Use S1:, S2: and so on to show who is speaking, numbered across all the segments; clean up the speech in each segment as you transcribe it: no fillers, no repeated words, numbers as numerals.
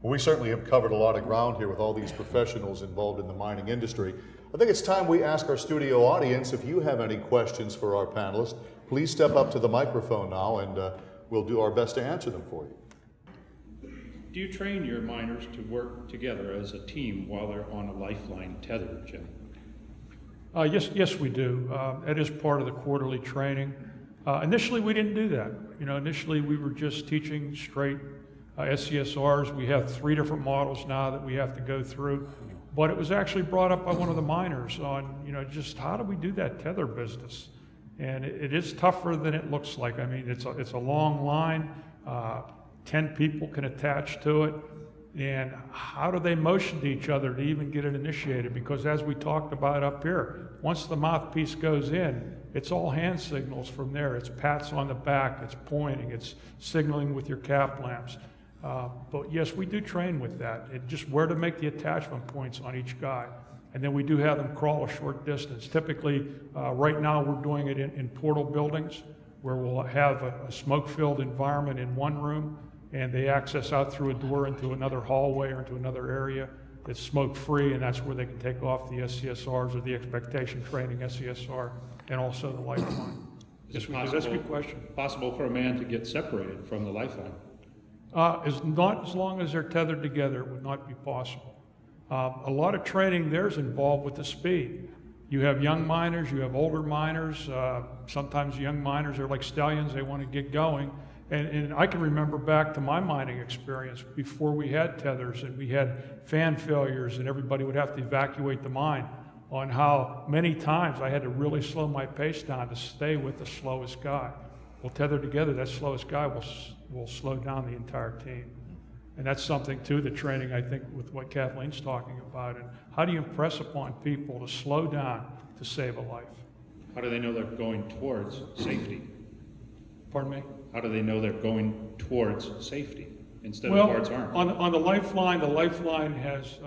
S1: Well, we certainly have covered a lot of ground here with all these professionals involved in the mining industry. I think it's time we ask our studio audience if you have any questions for our panelists. Please step up to the microphone now and we'll do our best to answer them for you.
S2: Do you train your miners to work together as a team while they're on a lifeline tether, Jim?
S3: Yes, we do. It is part of the quarterly training. Initially, we didn't do that. Initially we were just teaching straight SCSRs. We have 3 different models now that we have to go through. But it was actually brought up by one of the miners on, just how do we do that tether business? And it is tougher than it looks like. I mean, it's a long line. 10 people can attach to it. And how do they motion to each other to even get it initiated? Because as we talked about up here, once the mouthpiece goes in, it's all hand signals from there. It's pats on the back, it's pointing, it's signaling with your cap lamps. But yes, we do train with that. Just where to make the attachment points on each guy. And then we do have them crawl a short distance. Typically, right now we're doing it in portal buildings where we'll have a smoke-filled environment in one room and they access out through a door into another hallway or into another area that's smoke-free, and that's where they can take off the SCSRs or the expectation training SCSR and also the lifeline.
S2: Is it
S3: That's a good question.
S2: Possible for a man to get separated from the lifeline?
S3: As long as they're tethered together, it would not be possible. A lot of training there's involved with the speed. You have young miners, you have older miners. Sometimes young miners are like stallions, they want to get going. And I can remember back to my mining experience before we had tethers and we had fan failures and everybody would have to evacuate the mine, on how many times I had to really slow my pace down to stay with the slowest guy. Well, tethered together, that slowest guy will slow down the entire team. And that's something too, the training, I think, with what Kathleen's talking about. And how do you impress upon people to slow down to save a life?
S2: How do they know they're going towards safety?
S3: Pardon me?
S2: How do they know they're going towards safety instead of towards harm?
S3: On the lifeline has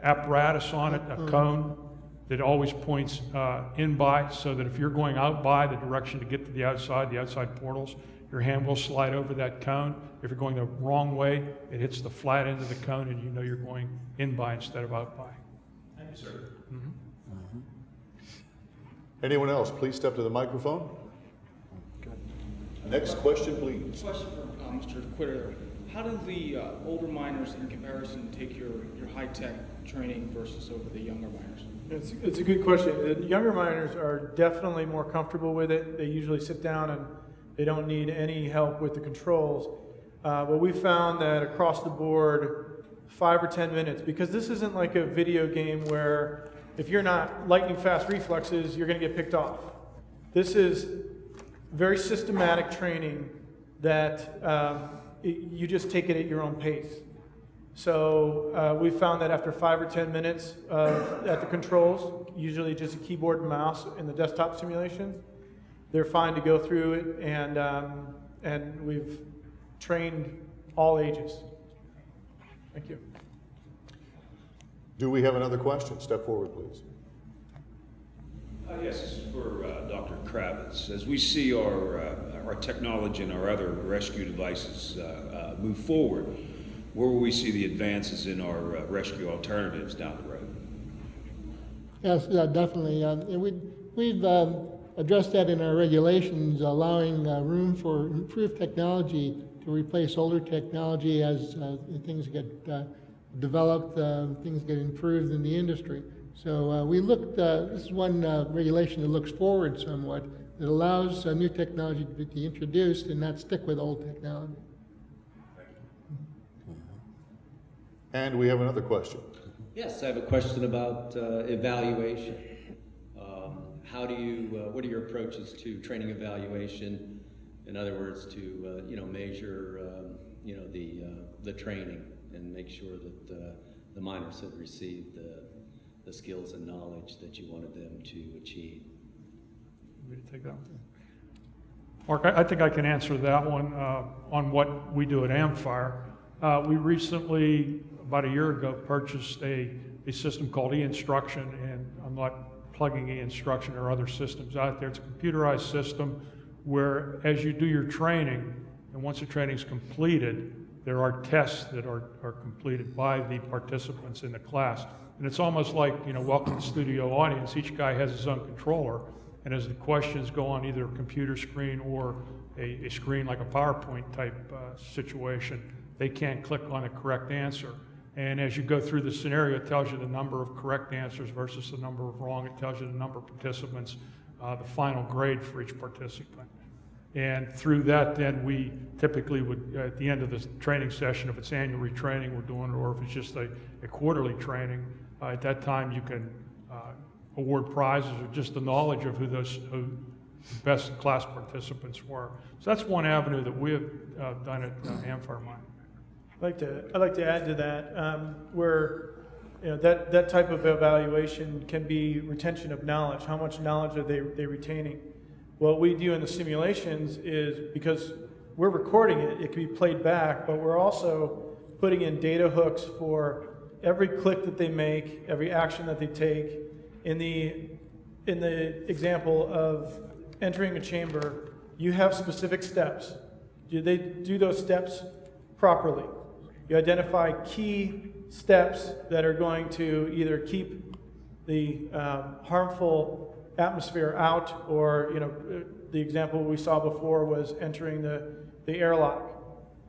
S3: apparatus on it, a cone that always points in by, so that if you're going out by the direction to get to the outside portals, your hand will slide over that cone. If you're going the wrong way, it hits the flat end of the cone and you know you're going in by instead of out by.
S2: Thank you, sir.
S1: Mm-hmm. Anyone else, please step to the microphone. Next question, please.
S4: Question for Mr. Quitter. How do the older miners in comparison take your high-tech training versus over the younger miners?
S5: It's a good question. The younger miners are definitely more comfortable with it. They usually sit down and they don't need any help with the controls. But we found that across the board, 5 or 10 minutes, because this isn't like a video game where if you're not lightning fast reflexes, you're going to get picked off. This is very systematic training that you just take it at your own pace. So we found that after 5 or 10 minutes at the controls, usually just a keyboard and mouse in the desktop simulations, they're fine to go through it, and we've trained all ages. Thank you.
S1: Do we have another question? Step forward, please.
S6: Yes, this is for Dr. Kravitz. As we see our technology and our other rescue devices move forward, where will we see the advances in our rescue alternatives down the road?
S7: Yes, definitely. We've addressed that in our regulations, allowing room for improved technology to replace older technology as things get developed, things get improved in the industry. So we looked, this is one regulation that looks forward somewhat, that allows new technology to be introduced and not stick with old technology.
S1: And we have another question.
S8: Yes, I have a question about evaluation. What are your approaches to training evaluation? In other words, to measure the training and make sure that the miners have received the skills and knowledge that you wanted them to achieve.
S3: Want me to take that one? Mark, I think I can answer that one on what we do at Amfire. We recently, about a year ago, purchased a system called e-instruction, and I'm not plugging e-instruction or other systems out there. It's a computerized system where as you do your training, and once the training is completed, there are tests that are completed by the participants in the class. And it's almost like, welcome to studio audience. Each guy has his own controller. And as the questions go on either a computer screen or a screen like a PowerPoint type situation, they can't click on the correct answer. And as you go through the scenario, it tells you the number of correct answers versus the number of wrong. It tells you the number of participants, the final grade for each participant. And through that, then we typically would, at the end of the training session, if it's annual retraining we're doing, or if it's just a quarterly training, at that time you can award prizes or just the knowledge of who the best class participants were. So that's one avenue that we have done at Amfire Mining.
S5: I'd like to add to that, where that type of evaluation can be retention of knowledge. How much knowledge are they retaining? What we do in the simulations is, because we're recording it, it can be played back, but we're also putting in data hooks for every click that they make, every action that they take. In the example of entering a chamber, you have specific steps. Do they do those steps properly? You identify key steps that are going to either keep the harmful atmosphere out, or the example we saw before was entering the airlock.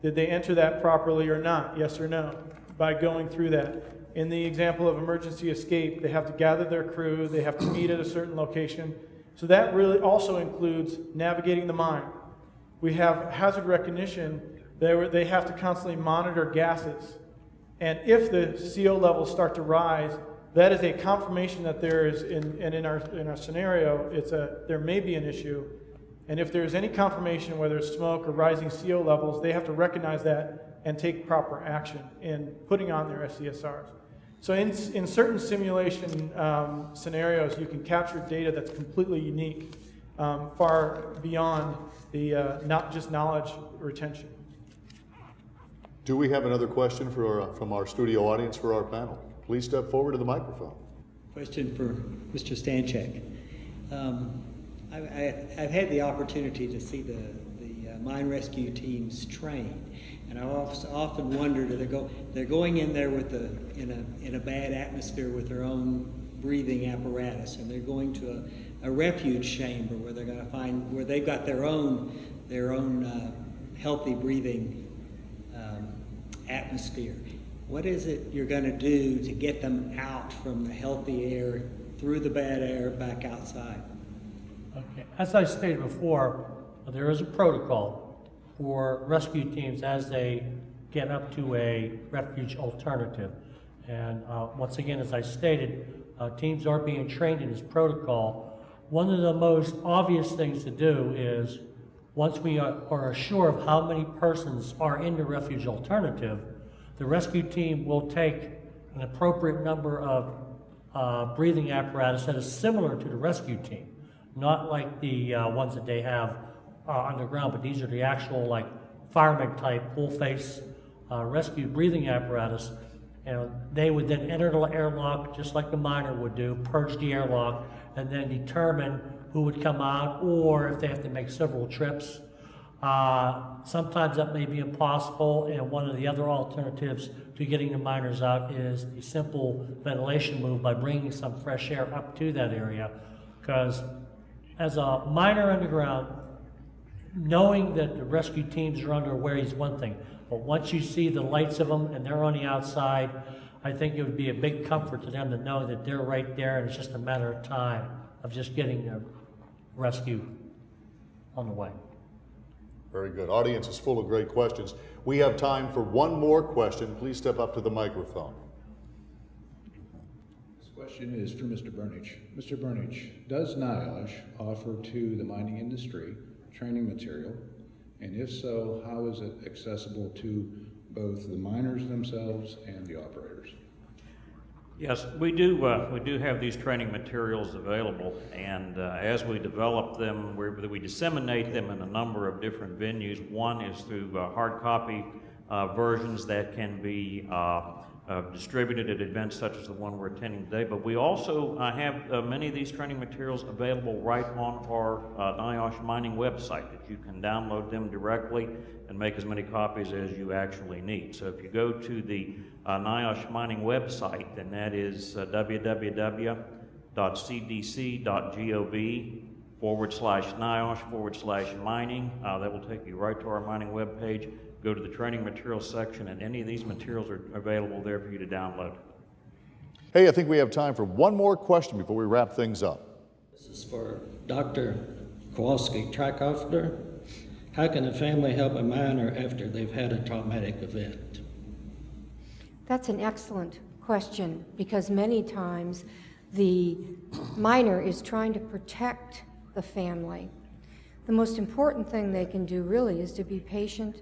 S5: Did they enter that properly or not? Yes or no? By going through that. In the example of emergency escape, they have to gather their crew, they have to meet at a certain location. So that really also includes navigating the mine. We have hazard recognition. They have to constantly monitor gases. And if the CO levels start to rise, that is a confirmation that there is, in our scenario, there may be an issue. And if there's any confirmation, whether it's smoke or rising CO levels, they have to recognize that and take proper action in putting on their SCSRs. So in certain simulation scenarios, you can capture data that's completely unique, far beyond the not just knowledge retention.
S1: Do we have another question from our studio audience for our panel? Please step forward to the microphone.
S9: Question for Mr. Stanchek. I've had the opportunity to see the mine rescue teams train, and I've often wondered, they're going in there with in a bad atmosphere with their own breathing apparatus, and they're going to a refuge chamber where they're going to find where they've got their own healthy breathing atmosphere. What is it you're going to do to get them out from the healthy air, through the bad air, back outside?
S10: Okay. As I stated before, there is a protocol for rescue teams as they get up to a refuge alternative. And once again, as I stated, teams are being trained in this protocol. One of the most obvious things to do is, once we are sure of how many persons are in the refuge alternative, the rescue team will take an appropriate number of breathing apparatus that is similar to the rescue team. Not like the ones that they have underground, but these are the actual fireman type full face rescue breathing apparatus. And they would then enter the airlock just like the miner would do, purge the airlock, and then determine who would come out, or if they have to make several trips. Sometimes that may be impossible, and one of the other alternatives to getting the miners out is a simple ventilation move by bringing some fresh air up to that area. Because as a miner underground, knowing that the rescue teams are underway is one thing, but once you see the lights of them and they're on the outside, I think it would be a big comfort to them to know that they're right there, and it's just a matter of time of just getting the rescue on the way.
S1: Very good. Audience is full of great questions. We have time for one more question. Please step up to the microphone.
S11: This question is for Mr. Burnage. Mr. Burnage, does NIOSH offer to the mining industry training material? And if so, how is it accessible to both the miners themselves and the operators?
S12: Yes, we do have these training materials available, and as we develop them, we disseminate them in a number of different venues. One is through hard copy versions that can be distributed at events such as the one we're attending today. But we also have many of these training materials available right on our NIOSH mining website, that you can download them directly and make as many copies as you actually need. So if you go to the NIOSH mining website, then that is www.cdc.gov/NIOSH/mining. That will take you right to our mining webpage. Go to the training materials section, and any of these materials are available there for you to download.
S1: Hey, I think we have time for one more question before we wrap things up.
S13: This is for Dr. Kowalski, track officer. How can a family help a miner after they've had a traumatic event?
S14: That's an excellent question, because many times the miner is trying to protect the family. The most important thing they can do really is to be patient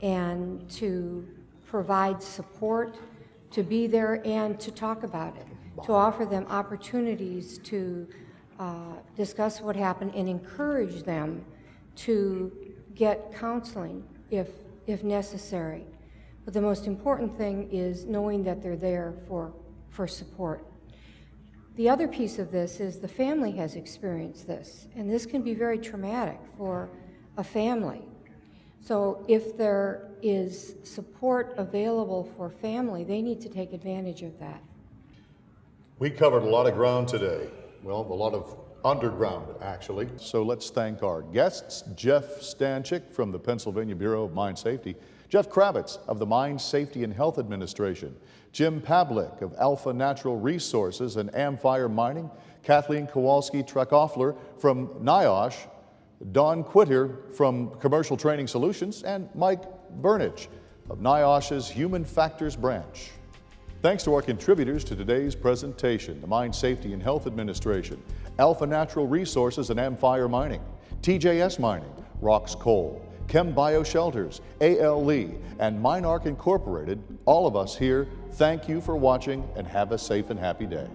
S14: and to provide support, to be there and to talk about it, to offer them opportunities to discuss what happened and encourage them to get counseling if necessary. But the most important thing is knowing that they're there for support. The other piece of this is the family has experienced this, and this can be very traumatic for a family. So if there is support available for family, they need to take advantage of that.
S1: We covered a lot of ground today. Well, a lot of underground, actually. So let's thank our guests, Jeff Stanchik from the Pennsylvania Bureau of Mine Safety, Jeff Kravitz of the Mine Safety and Health Administration, Jim Pavlik of Alpha Natural Resources and Amfire Mining, Kathleen Kowalski Trekoffler from NIOSH, Don Quitter from Commercial Training Solutions, and Mike Burnage of NIOSH's Human Factors Branch. Thanks to our contributors to today's presentation, the Mine Safety and Health Administration, Alpha Natural Resources and Amfire Mining, TJS Mining, Rocks Coal, Chem Bio Shelters, A.L. Lee, and MineArc Incorporated. All of us here, thank you for watching and have a safe and happy day.